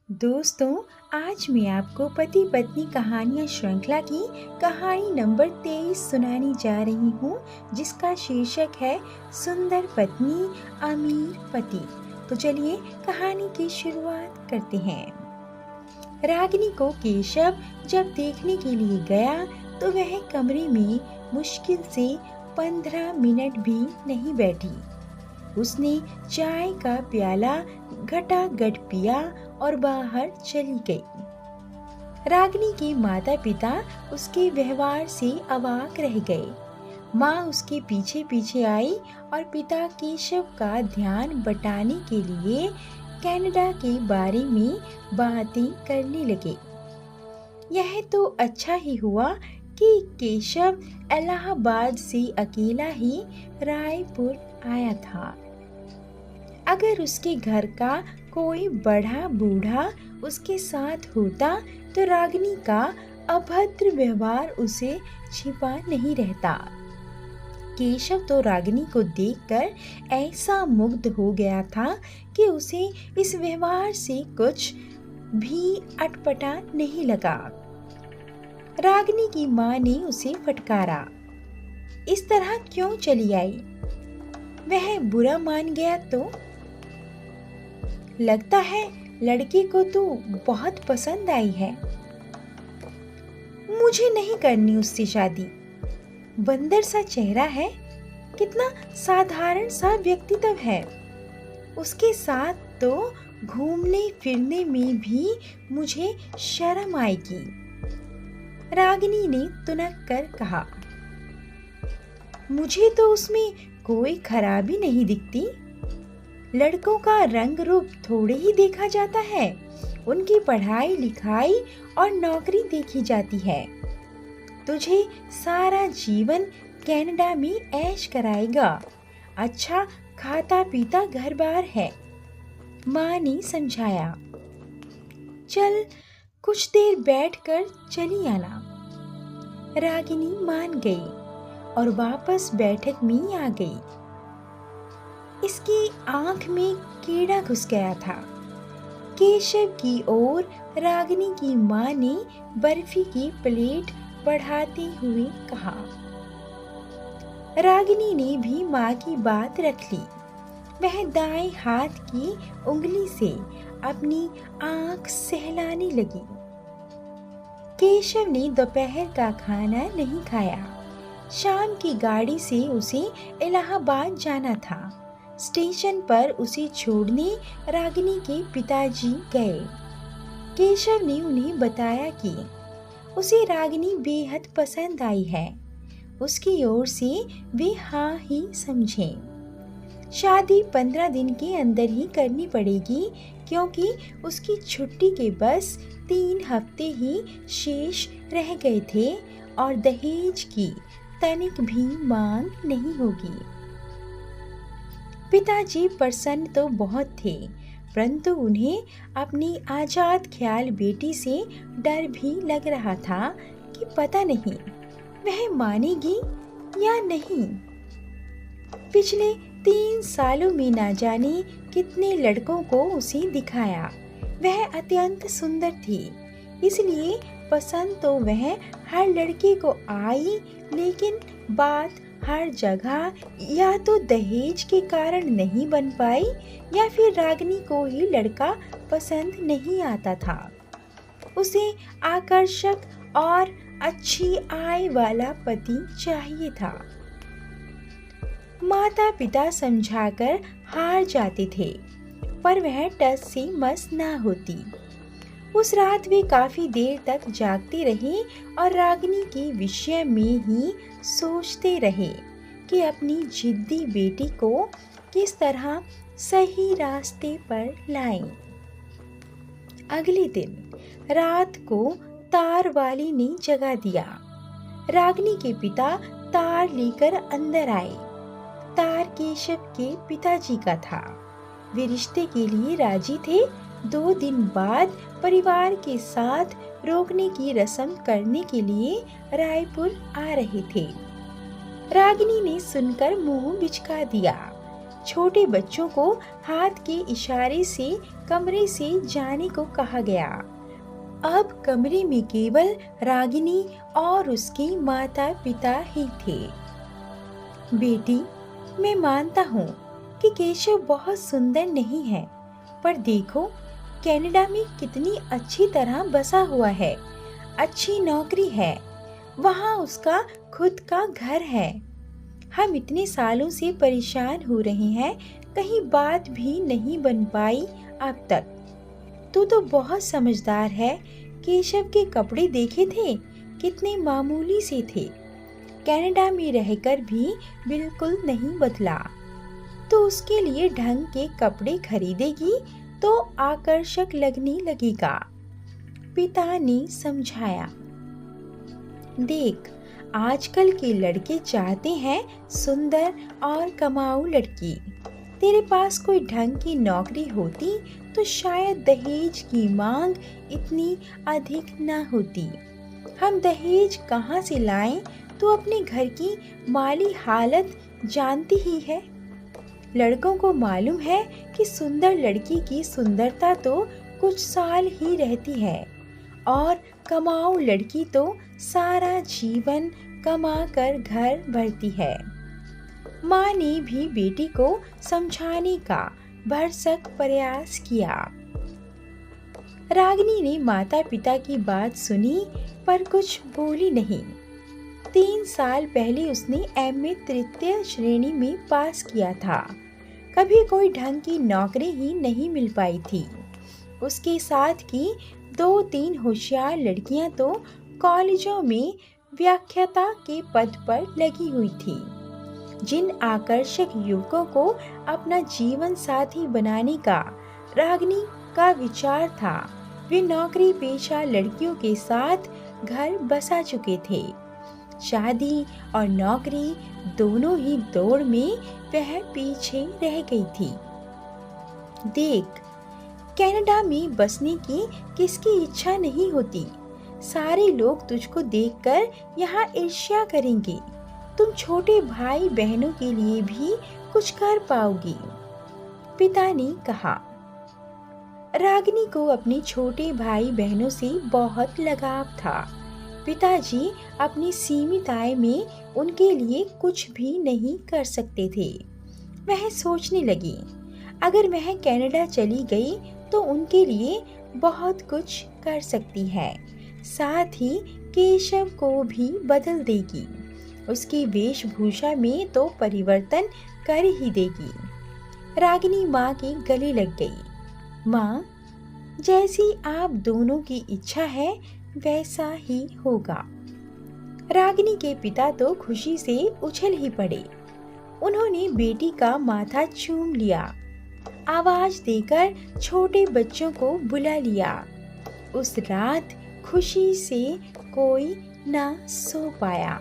दोस्तों, आज मैं आपको पति पत्नी कहानियाँ श्रृंखला की कहानी नंबर 23 सुनाने जा रही हूँ, जिसका शीर्षक है सुंदर पत्नी अमीर पति। तो चलिए कहानी की शुरुआत करते हैं। रागिनी को केशव जब देखने के लिए गया तो वह कमरे में मुश्किल से 15 मिनट भी नहीं बैठी। उसने चाय का प्याला घटाघट पिया और बाहर चली गई। रागिनी के माता पिता उसके व्यवहार से अवाक रह गए। माँ उसके पीछे पीछे आई और पिता केशव का ध्यान बटाने के लिए कनाडा के बारे में बातें करने लगे। यह तो अच्छा ही हुआ कि केशव इलाहाबाद से अकेला ही रायपुर आया था। अगर उसके घर का कोई बड़ा बूढ़ा उसके साथ होता तो रागिनी का अभद्र व्यवहार उसे छिपा नहीं रहता। केशव तो रागिनी को देखकर ऐसा मुग्ध हो गया था कि उसे इस व्यवहार से कुछ भी अटपटा नहीं लगा। रागिनी की माँ ने उसे फटकारा, इस तरह क्यों चली आई? वह बुरा मान गया तो? लगता है लड़के को तो बहुत पसंद आई है। मुझे नहीं करनी उससे शादी। बंदर सा चेहरा है, कितना साधारण सा व्यक्तित्व है। उसके साथ तो घूमने फिरने में भी मुझे शर्म आएगी। रागिनी ने तुनक कर कहा, मुझे तो उसमें कोई खराबी नहीं दिखती। लड़कों का रंग रूप थोड़े ही देखा जाता है, उनकी पढ़ाई लिखाई और नौकरी देखी जाती है। तुझे सारा जीवन कनाडा में ऐश कराएगा। अच्छा खाता पीता घर बार है। माँ ने समझाया। चल कुछ देर बैठकर चली आना। रागिनी मान गई और वापस बैठक में आ गई। इसकी आंख में कीड़ा घुस गया था। केशव की ओर रागिनी की माँ ने बर्फी की प्लेट बढ़ाते हुए कहा। रागिनी ने भी माँ की बात रख ली। वह दाएं हाथ की उंगली से अपनी आंख सहलाने लगी। केशव ने दोपहर का खाना नहीं खाया। शाम की गाड़ी से उसे इलाहाबाद जाना था। स्टेशन पर उसे छोड़ने रागिनी के पिताजी गए। केशव ने उन्हें बताया कि उसे रागिनी बेहद पसंद आई है। उसकी ओर से वे हाँ ही समझें। शादी 15 दिन के अंदर ही करनी पड़ेगी, क्योंकि उसकी छुट्टी के बस 3 हफ्ते ही शेष रह गए थे और दहेज की तनिक भी मांग नहीं होगी। पिताजी प्रसन्न तो बहुत थे, परंतु उन्हें अपनी आजाद ख्याल बेटी से डर भी लग रहा था कि पता नहीं वह मानेगी या नहीं। पिछले 3 सालों में ना जाने कितने लड़कों को उसे दिखाया। वह अत्यंत सुंदर थी, इसलिए पसंद तो वह हर लड़के को आई, लेकिन बात हर जगह या तो दहेज के कारण नहीं बन पाई या फिर रागिनी को ही लड़का पसंद नहीं आता था। उसे आकर्षक और अच्छी आय वाला पति चाहिए था। माता पिता समझाकर हार जाते थे, पर वह टस से मस ना होती। उस रात वे काफी देर तक जागते रहे और रागिनी के विषय में ही सोचते रहे कि अपनी जिद्दी बेटी को किस तरह सही रास्ते पर लाएं। अगले दिन रात को तार वाली ने जगा दिया। रागिनी के पिता तार लेकर अंदर आए। तार केशव के पिताजी का था। वे रिश्ते के लिए राजी थे। 2 दिन बाद परिवार के साथ रोकने की रस्म करने के लिए रायपुर आ रहे थे। रागिनी ने सुनकर मुंह बिचका दिया। छोटे बच्चों को हाथ के इशारे से कमरे से जाने को कहा गया। अब कमरे में केवल रागिनी और उसके माता पिता ही थे। बेटी, मैं मानता हूँ कि केशव बहुत सुंदर नहीं है, पर देखो कनाडा में कितनी अच्छी तरह बसा हुआ है, अच्छी नौकरी है, वहाँ उसका खुद का घर है। हम इतने सालों से परेशान हो रहे हैं, कहीं बात भी नहीं बन पाई अब तक। तू तो बहुत समझदार है। केशव के कपड़े देखे थे, कितने मामूली से थे, कनाडा में रहकर भी बिल्कुल नहीं बदला। तो उसके लिए ढंग के कपड़े खरीदेगी तो आकर्षक लगने लगेगा, पिता ने समझाया। देख, आजकल के लड़के चाहते हैं सुंदर और कमाऊ लड़की। तेरे पास कोई ढंग की नौकरी होती तो शायद दहेज की मांग इतनी अधिक न होती। हम दहेज कहाँ से लाएं? तू अपने घर की माली हालत जानती ही है। लड़कों को मालूम है कि सुंदर लड़की की सुंदरता तो कुछ साल ही रहती है और कमाऊ लड़की तो सारा जीवन कमा कर घर भरती है। माँ ने भी बेटी को समझाने का भरसक प्रयास किया। रागिनी ने माता पिता की बात सुनी पर कुछ बोली नहीं। 3 साल पहले उसने एमए तृतीय श्रेणी में पास किया था। कभी कोई ढंग की नौकरी ही नहीं मिल पाई थी। उसके साथ की 2-3 होशियार लड़कियां तो कॉलेजों में व्याख्याता के पद पर लगी हुई थी। जिन आकर्षक युवकों को अपना जीवन साथी बनाने का रागिनी का विचार था, वे नौकरी पेशा लड़कियों के साथ घर बसा चुके थे। शादी और नौकरी दोनों ही दौड़ में वह पीछे रह गई थी। देख, कनाडा में बसने की किसकी इच्छा नहीं होती। सारे लोग तुझको देखकर यहाँ ईर्ष्या करेंगे। तुम छोटे भाई बहनों के लिए भी कुछ कर पाओगी, पिता ने कहा। रागिनी को अपने छोटे भाई बहनों से बहुत लगाव था। पिताजी अपनी सीमित आय में उनके लिए कुछ भी नहीं कर सकते थे। वह सोचने लगी, अगर वह कनाडा चली गई तो उनके लिए बहुत कुछ कर सकती है, साथ ही केशव को भी बदल देगी। उसकी वेशभूषा में तो परिवर्तन कर ही देगी। रागिनी माँ के गले लग गई। माँ, जैसी आप दोनों की इच्छा है वैसा ही होगा। रागिनी के पिता तो खुशी से उछल ही पड़े। उन्होंने बेटी का माथा चूम लिया, आवाज देकर छोटे बच्चों को बुला लिया। उस रात खुशी से कोई ना सो पाया।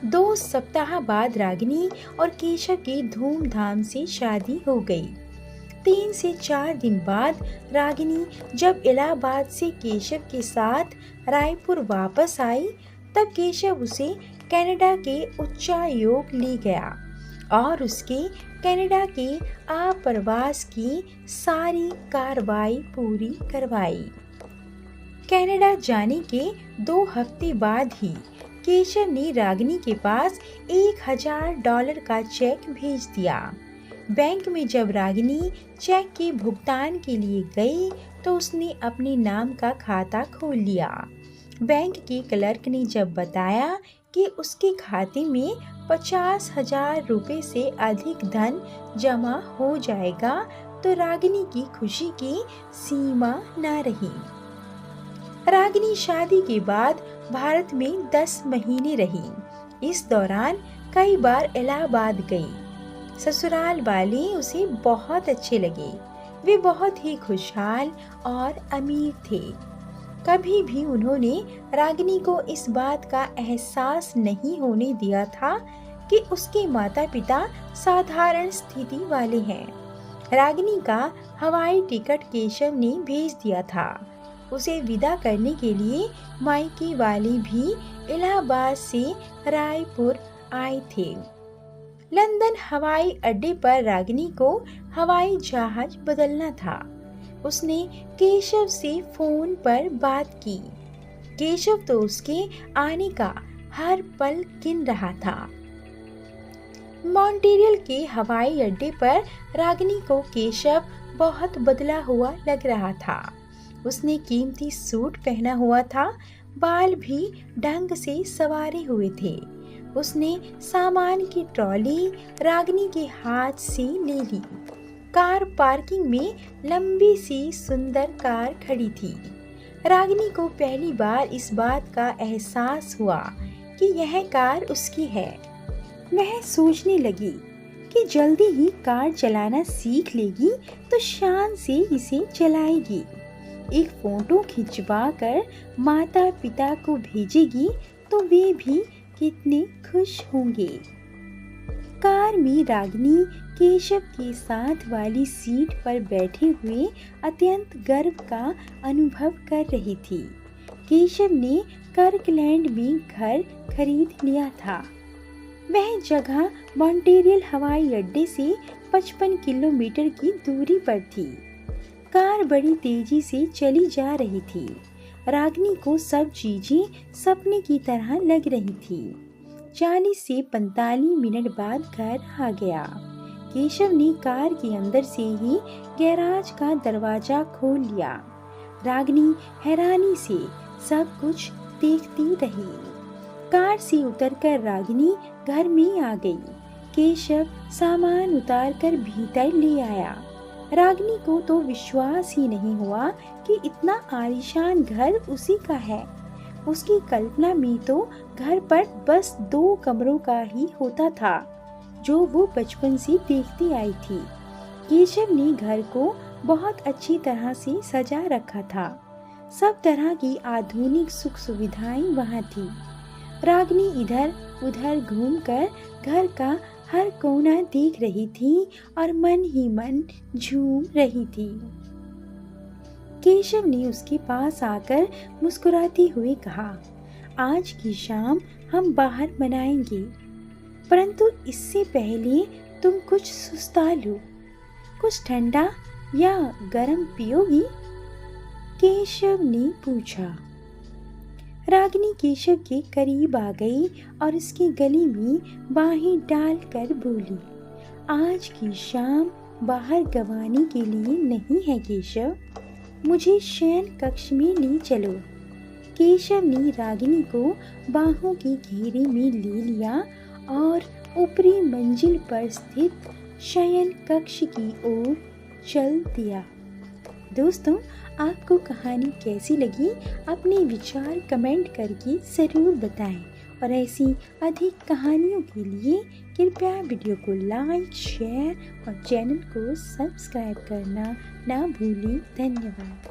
2 सप्ताह बाद रागिनी और केशव की धूमधाम से शादी हो गई। 3 से 4 दिन बाद रागिनी जब इलाहाबाद से केशव के साथ रायपुर वापस आई, तब केशव उसे कनाडा के उच्चायोग ले गया और उसके कनाडा के आप्रवास की सारी कार्रवाई पूरी करवाई। कनाडा जाने के 2 हफ्ते बाद ही केशव ने रागिनी के पास $1000 का चेक भेज दिया। बैंक में जब रागिनी चेक के भुगतान के लिए गई तो उसने अपने नाम का खाता खोल लिया। बैंक के क्लर्क ने जब बताया कि उसके खाते में 50,000 रुपए से अधिक धन जमा हो जाएगा, तो रागिनी की खुशी की सीमा न रही। रागिनी शादी के बाद भारत में 10 महीने रही। इस दौरान कई बार इलाहाबाद गई। ससुराल वाले उसे बहुत अच्छे लगे। वे बहुत ही खुशहाल और अमीर थे। कभी भी उन्होंने रागिनी को इस बात का एहसास नहीं होने दिया था कि उसके माता पिता साधारण स्थिति वाले हैं। रागिनी का हवाई टिकट केशव ने भेज दिया था। उसे विदा करने के लिए मायके वाले भी इलाहाबाद से रायपुर आए थे। लंदन हवाई अड्डे पर रागिनी को हवाई जहाज बदलना था। उसने केशव से फोन पर बात की। केशव तो उसके आने का हर पल गिन रहा था। मॉन्ट्रियल के हवाई अड्डे पर रागिनी को केशव बहुत बदला हुआ लग रहा था। उसने कीमती सूट पहना हुआ था, बाल भी ढंग से संवारे हुए थे। उसने सामान की ट्रॉली रागिनी के हाथ से ले ली। कार पार्किंग में लंबी सी सुंदर कार खड़ी थी। रागिनी को पहली बार इस बात का एहसास हुआ कि यह कार उसकी है। वह सोचने लगी कि जल्दी ही कार चलाना सीख लेगी तो शान से इसे चलाएगी। एक फोटो खिंचवा कर माता पिता को भेजेगी तो वे भी कितने खुश होंगे। कार में रागिनी केशव के साथ वाली सीट पर बैठे हुए अत्यंत गर्व का अनुभव कर रही थी। केशव ने कर्कलैंड में घर खरीद लिया था। वह जगह मॉन्ट्रियल हवाई अड्डे से 55 किलोमीटर की दूरी पर थी। कार बड़ी तेजी से चली जा रही थी। रागिनी को सब चीजें सपने की तरह लग रही थी। 40 से 45 मिनट बाद घर आ गया। केशव ने कार के अंदर से ही गैराज का दरवाजा खोल लिया। रागिनी हैरानी से सब कुछ देखती रही। कार से उतरकर रागिनी घर में आ गई। केशव सामान उतारकर भीतर ले आया। रागिनी को तो विश्वास ही नहीं हुआ कि इतना आलीशान घर उसी का है। उसकी कल्पना में तो घर पर बस 2 कमरों का ही होता था, जो वो बचपन से देखती आई थी। केशव ने घर को बहुत अच्छी तरह से सजा रखा था। सब तरह की आधुनिक सुख सुविधाएं वहाँ थी। रागिनी इधर उधर घूमकर घर का हर कोना देख रही थी और मन ही मन झूम रही थी। केशव ने उसके पास आकर मुस्कुराते हुए कहा, आज की शाम हम बाहर मनाएंगे, परंतु इससे पहले तुम कुछ सुस्ता लो। कुछ ठंडा या गरम पियोगी? केशव ने पूछा। रागिनी केशव के करीब आ गई और उसके गले में बाहें डालकर बोली, आज की शाम बाहर गंवाने के लिए नहीं है केशव, मुझे शयन कक्ष में ले चलो। केशव ने रागिनी को बाहों के घेरे में ले लिया और ऊपरी मंजिल पर स्थित शयन कक्ष की ओर चल दिया। दोस्तों, आपको कहानी कैसी लगी? अपने विचार कमेंट करके ज़रूर बताएं और ऐसी अधिक कहानियों के लिए कृपया वीडियो को लाइक, शेयर और चैनल को सब्सक्राइब करना ना भूलें। धन्यवाद।